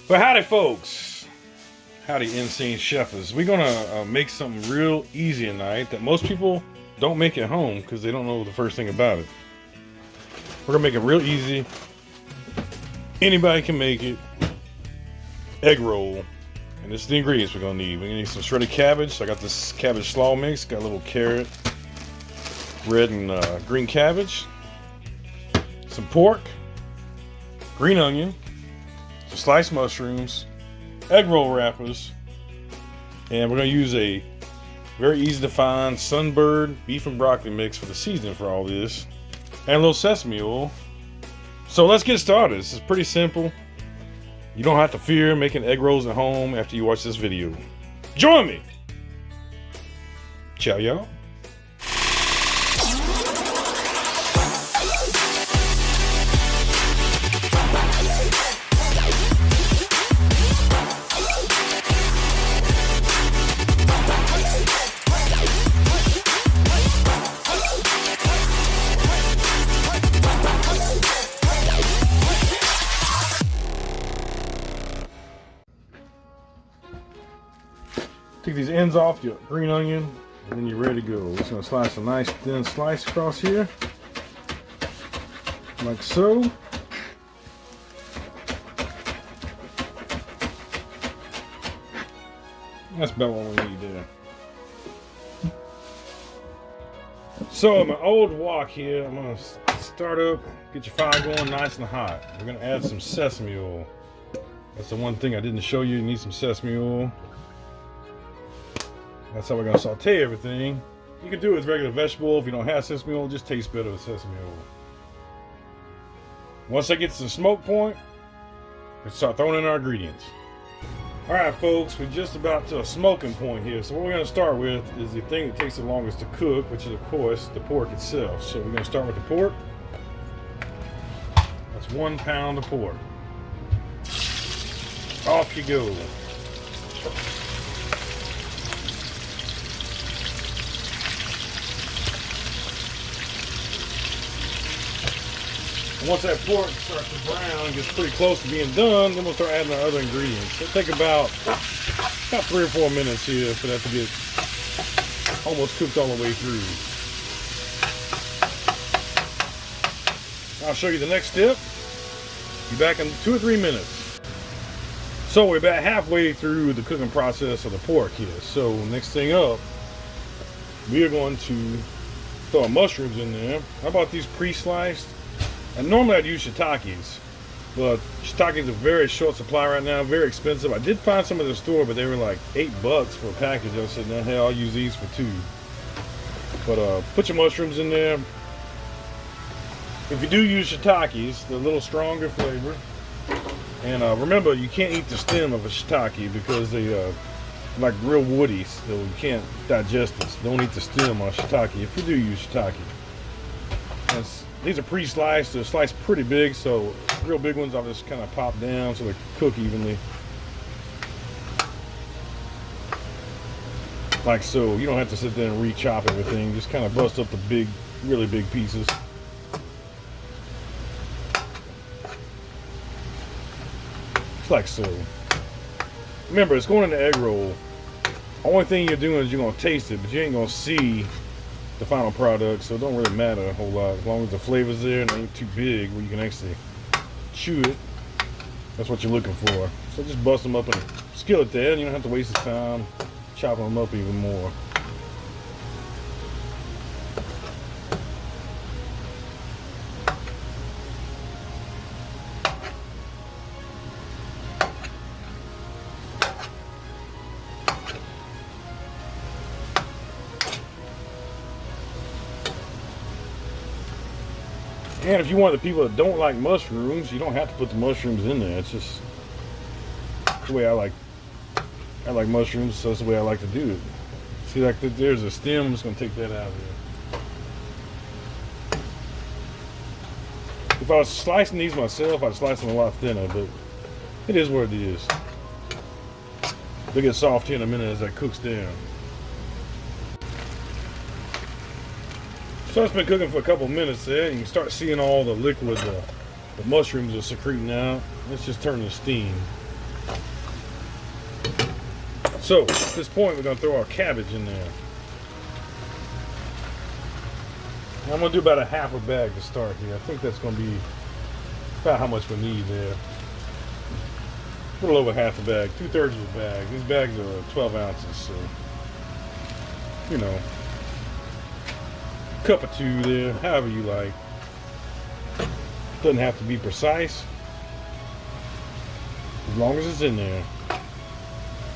But howdy folks, howdy Insane Chefers. We're gonna make something real easy tonight that most people don't make at home because they don't know the first thing about it. We're gonna make it real easy. Anybody can make it. Egg roll. And this is the ingredients we're gonna need. We're gonna need some shredded cabbage. So I got this cabbage slaw mix, got a little carrot, red and green cabbage, some pork, green onion, some sliced mushrooms, egg roll wrappers, and we're going to use a very easy to find Sunbird beef and broccoli mix for the seasoning for all this, and a little sesame oil. So let's get started. This is pretty simple. You don't have to fear making egg rolls at home after you watch this video. Join me! Ciao, y'all. Take these ends off your green onion, and then you're ready to go. We're just gonna slice a nice thin slice across here, like so. That's about what we need there. So my old wok here, I'm gonna start up, get your fire going nice and hot. We're gonna add some sesame oil. That's the one thing I didn't show you. You need some sesame oil. That's how we're going to saute everything. You can do it with regular vegetable oil. If you don't have sesame oil, it just tastes better with sesame oil. Once that gets to the smoke point, let's start throwing in our ingredients. Alright folks, we're just about to a smoking point here. So what we're going to start with is the thing that takes the longest to cook, which is of course the pork itself. So we're going to start with the pork. That's 1 pound of pork. Off you go. Once that pork starts to brown, gets pretty close to being done, then we'll start adding our other ingredients. It'll take about 3 or 4 minutes here for that to get almost cooked all the way through. I'll show you the next step. Be back in 2 or 3 minutes. So we're about halfway through the cooking process of the pork here. So next thing up, we are going to throw our mushrooms in there. I bought these pre-sliced. And normally I'd use shiitakes, but shiitakes are very short supply right now, very expensive. I did find some at the store, but they were like $8 for a package. I said, nah, hell, I'll use these for 2. But put your mushrooms in there. If you do use shiitakes, they're a little stronger flavor. And remember, you can't eat the stem of a shiitake because they like real woody, so you can't digest this. Don't eat the stem on shiitake if you do use shiitake. These are pre-sliced, they're sliced pretty big, so real big ones I'll just kind of pop down so they cook evenly. Like so. You don't have to sit there and re-chop everything, just kind of bust up the big, really big pieces. Just like so. Remember, it's going in the egg roll. Only thing you're doing is you're going to taste it, but you ain't going to see the final product, so it don't really matter a whole lot as long as the flavor's there and it ain't too big where you can actually chew it. That's what you're looking for. So just bust them up in a skillet there, and you don't have to waste the time chopping them up even more. And if you're one of the people that don't like mushrooms, you don't have to put the mushrooms in there. It's just the way I like mushrooms, so that's the way I like to do it. See, like there's a stem. I'm just gonna take that out of there. If I was slicing these myself, I'd slice them a lot thinner, but it is what it is. They'll get soft here in a minute as that cooks down. So it's been cooking for a couple minutes there, and you can start seeing all the liquid the mushrooms are secreting out. Let's just turn to steam. So at this point, we're gonna throw our cabbage in there. I'm gonna do about a half a bag to start here. I think that's gonna be about how much we need there. A little over half a bag, 2/3 of a bag. These bags are 12 ounces, so you know, cup or two there, however you like. Doesn't have to be precise, as long as it's in there.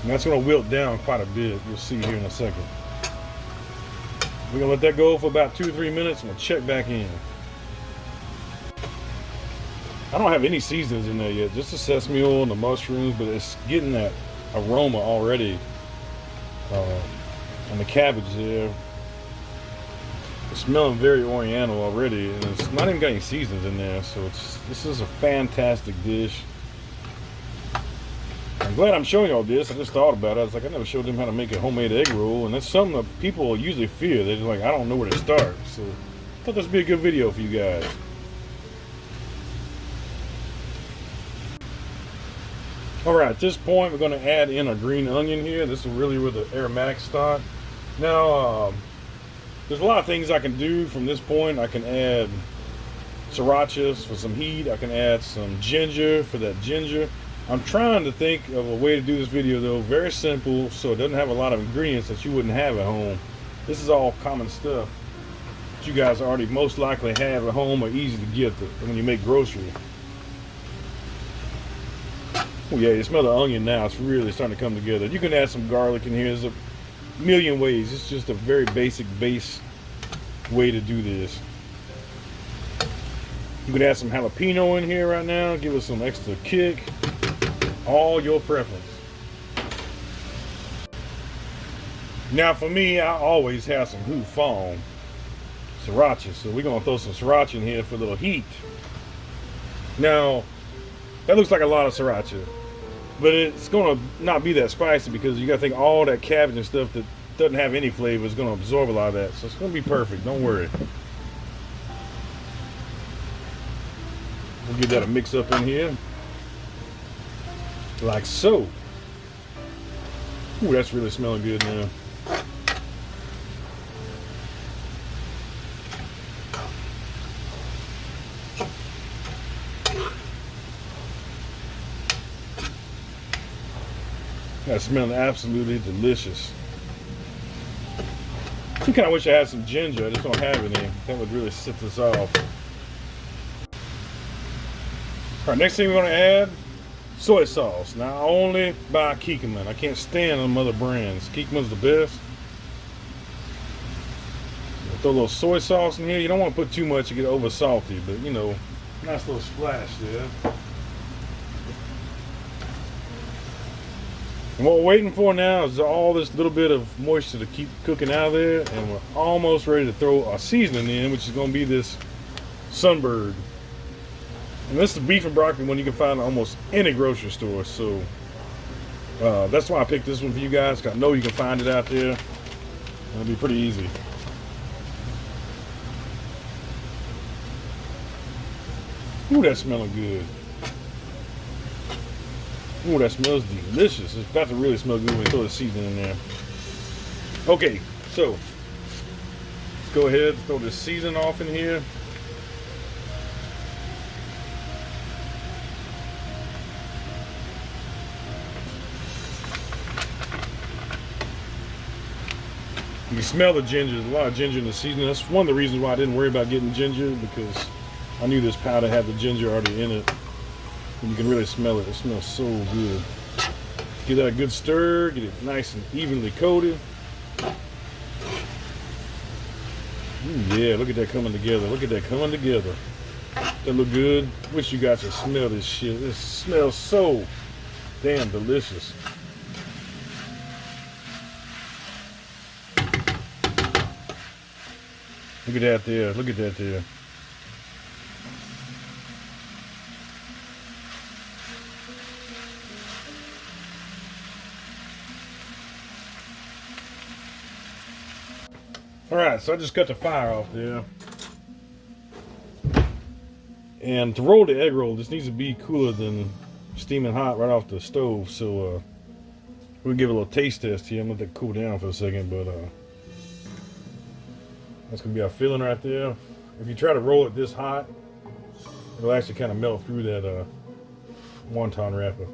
And that's gonna wilt down quite a bit. You'll see here in a second. We're gonna let that go for about 2 or 3 minutes and we'll check back in. I don't have any seasonings in there yet, just the sesame oil and the mushrooms, but it's getting that aroma already on the cabbage there. It's smelling very oriental already, and it's not even got any seasonings in there, so this is a fantastic dish. I'm glad I'm showing y'all this. I just thought about it. I was like, I never showed them how to make a homemade egg roll, and that's something that people usually fear. They're just like, I don't know where to start. So I thought this would be a good video for you guys. All right, at this point, we're going to add in a green onion here. This is really where the aromatics start. Now, there's a lot of things I can do from this point. I can add sriracha for some heat. I can add some ginger for that ginger. I'm trying to think of a way to do this video though, very simple, so it doesn't have a lot of ingredients that you wouldn't have at home. This is all common stuff that you guys already most likely have at home or easy to get when you make grocery. Oh yeah, you smell the onion now. It's really starting to come together. You can add some garlic in here. There's a million ways. It's just a very basic base way to do this. You can add some jalapeno in here right now. Give us some extra kick. All your preference. Now for me, I always have some Hu Fong sriracha. So we're going to throw some sriracha in here for a little heat. Now, that looks like a lot of sriracha, but it's going to not be that spicy because you got to think all that cabbage and stuff that doesn't have any flavor is going to absorb a lot of that. So it's going to be perfect. Don't worry. We'll give that a mix up in here. Like so. Ooh, that's really smelling good now. That's smelling absolutely delicious. I kind of wish I had some ginger. I just don't have any. That would really set this off. All right, next thing we're going to add soy sauce. Now, I only buy Kikkoman. I can't stand them other brands. Kikkoman's the best. Throw a little soy sauce in here. You don't want to put too much to get over salty, but you know, nice little splash there. And what we're waiting for now is all this little bit of moisture to keep cooking out of there, and we're almost ready to throw our seasoning in, which is going to be this Sunbird. And this is the beef and broccoli one you can find in almost any grocery store. So that's why I picked this one for you guys, because I know you can find it out there. It'll be pretty easy. Ooh, that's smelling good. Ooh, that smells delicious. It's about to really smell good when we throw the seasoning in there. Okay, so let's go ahead and throw this seasoning off in here. You can smell the ginger. There's a lot of ginger in the seasoning. That's one of the reasons why I didn't worry about getting ginger, because I knew this powder had the ginger already in it. And you can really smell it. It smells so good. Give that a good stir. Get it nice and evenly coated. Ooh, yeah, look at that coming together. Look at that coming together. That look good. Wish you guys could smell this shit. It smells so damn delicious. Look at that there. Look at that there. Alright, so I just cut the fire off there. And to roll the egg roll, this needs to be cooler than steaming hot right off the stove. So we'll give it a little taste test here. I'm gonna let that cool down for a second, but that's gonna be our filling right there. If you try to roll it this hot, it'll actually kind of melt through that wonton wrapper.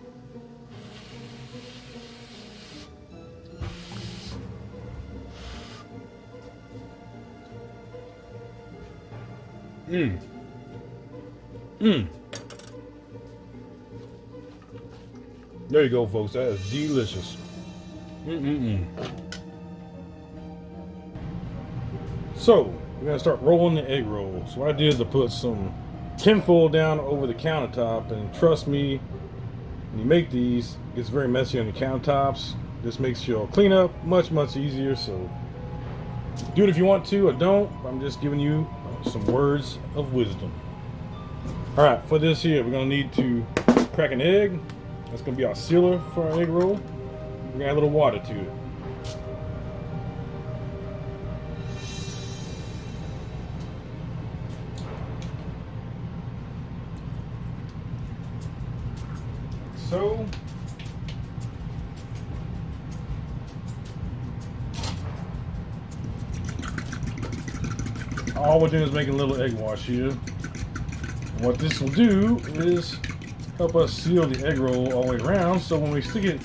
There you go, folks. That is delicious. So we're gonna start rolling the egg roll. So what I did is I put some tinfoil down over the countertop, and trust me, when you make these, it gets very messy on the countertops. This makes your cleanup much easier. So do it if you want to, or don't. I'm just giving you some words of wisdom. All right, for this here, we're gonna need to crack an egg. That's gonna be our sealer for our egg roll. We're gonna add a little water to it. So all we're doing is making a little egg wash here. And what this will do is help us seal the egg roll all the way around, so when we stick it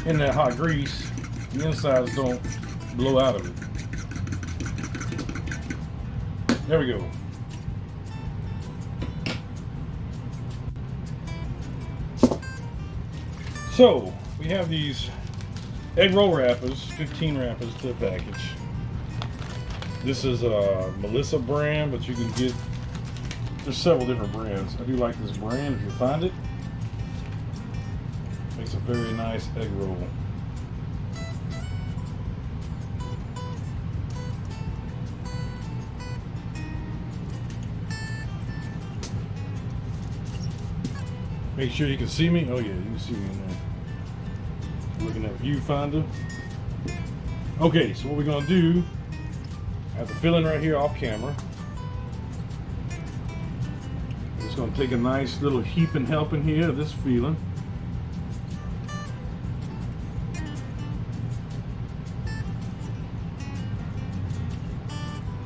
in that hot grease, the insides don't blow out of it. There we go. So we have these egg roll wrappers, 15 wrappers to the package. This is a Melissa brand, but you can get, there's several different brands. I do like this brand if you find it. Makes a very nice egg roll. Make sure you can see me. Oh yeah, you can see me in there. Looking at viewfinder. Okay, so what we're gonna do, I have the filling right here off camera. I'm just gonna take a nice little heaping helping here of this filling.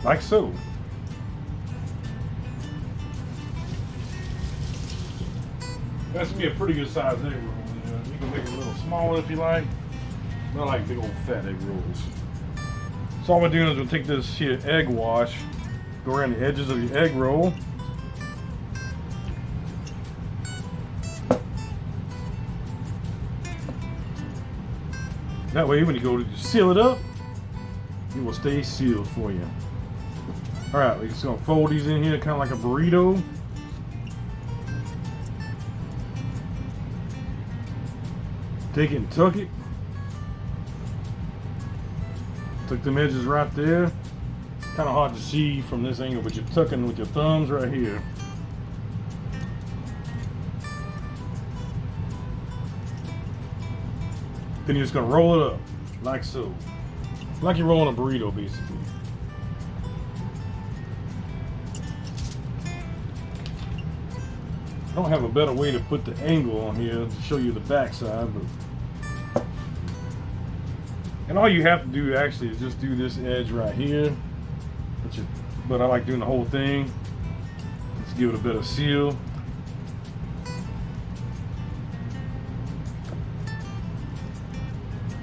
Like so. That's gonna be a pretty good size egg roll. You can make it a little smaller if you like. I like big old fat egg rolls. So all we're doing is we'll take this here egg wash, go around the edges of the egg roll. That way when you go to seal it up, it will stay sealed for you. Alright, we're just gonna fold these in here kind of like a burrito. Take it and tuck it. Tuck them edges right there. Kind of hard to see from this angle, but you're tucking with your thumbs right here. Then you're just gonna roll it up, like so. Like you're rolling a burrito, basically. I don't have a better way to put the angle on here to show you the backside, but and all you have to do actually is just do this edge right here, but I like doing the whole thing. Let's give it a bit of seal.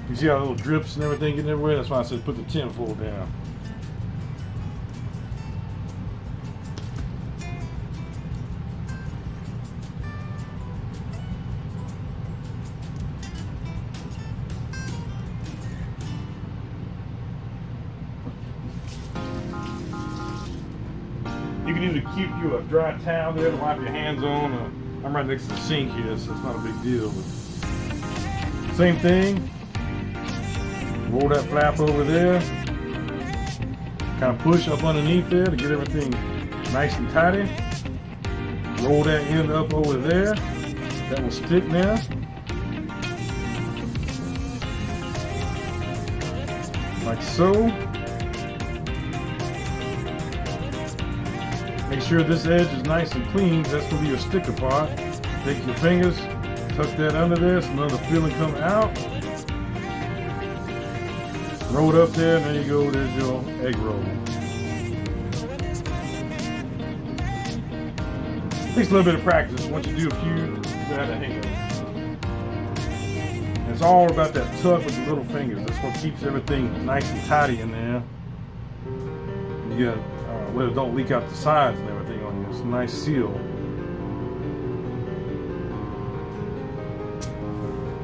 You see how the little drips and everything getting everywhere? That's why I said put the tinfoil down. You can either keep you a dry towel there to wipe your hands on. I'm right next to the sink here, so it's not a big deal. But same thing. Roll that flap over there. Kind of push up underneath there to get everything nice and tidy. Roll that end up over there. That will stick now. Like so. Make sure this edge is nice and clean. That's going to be your sticker part. Take your fingers, Tuck that under there so none of the filling come out. Throw it up there, and there you go. There's your egg roll. Takes a little bit of practice. Once you do a few, you have to hang up. It's all about that tuck with the little fingers. That's what keeps everything nice and tidy in there. You got let it don't leak out the sides and everything on you. It's a nice seal.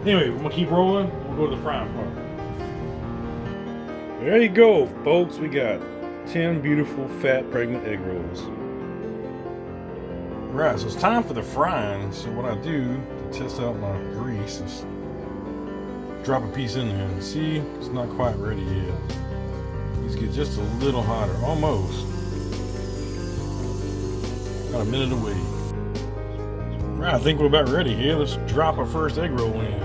Anyway, we're gonna keep rolling. We'll go to the frying part. There you go, folks. We got 10 beautiful, fat, pregnant egg rolls. Right, so it's time for the frying. So what I do to test out my grease is drop a piece in there and see it's not quite ready yet. These get just a little hotter, almost. Got a minute to wait. Right, I think we're about ready here. Let's drop our first egg roll in.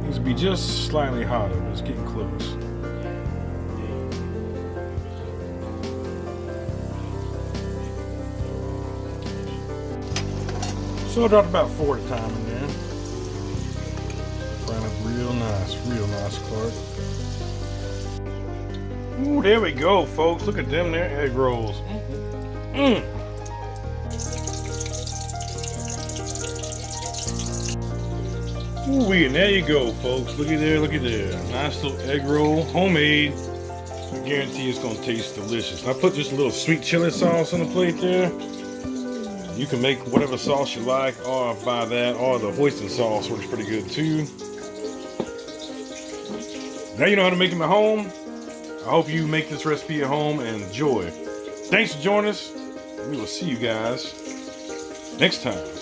Needs to be just slightly hotter, but it's getting close. So I dropped about 4 at a time in there. Frying up real nice Clark. Ooh, there we go, folks. Look at them there egg rolls. Ooh, and there you go, folks. Look at there. Nice little egg roll, homemade. I guarantee it's gonna taste delicious. I put just a little sweet chili sauce on the plate there. You can make whatever sauce you like, or buy that, or the hoisin sauce works pretty good too. Now you know how to make them at home. I hope you make this recipe at home and enjoy. Thanks for joining us. We will see you guys next time.